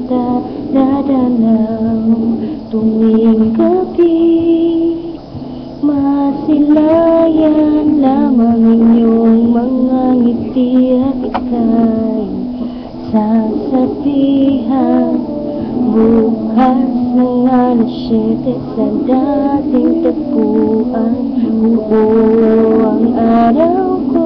kita dadalaw tuwing gabi. Masilayan lamang inyong mga ngiti at ika'y sasabihan bukas ng alas 7 sa dating tagpuan. Oo, ang araw ko,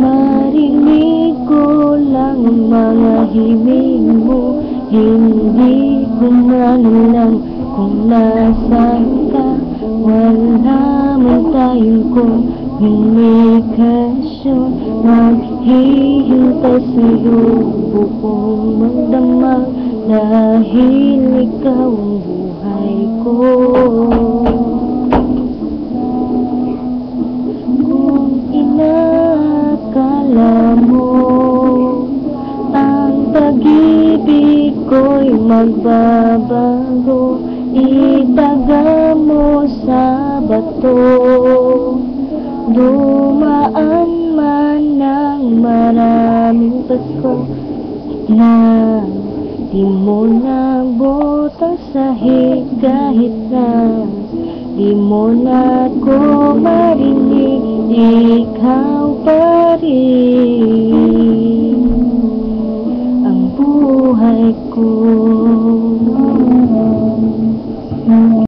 marinig ko lang ang mga himig mo. Hindi ko malalang kung nasaan ka. Wala man tayong komunikasyon. Maghihintay sa'yo buong magdamag dahil ikaw ang buhay ko. Kung inakala mo ang pag-ibig ko'y magbabago, itaga mo sa bato. Dumaan man ng maraming Pasko na di mo nabutas sahig, kahit na di mo na ko marinig, ikaw pa rin ang buhay ko.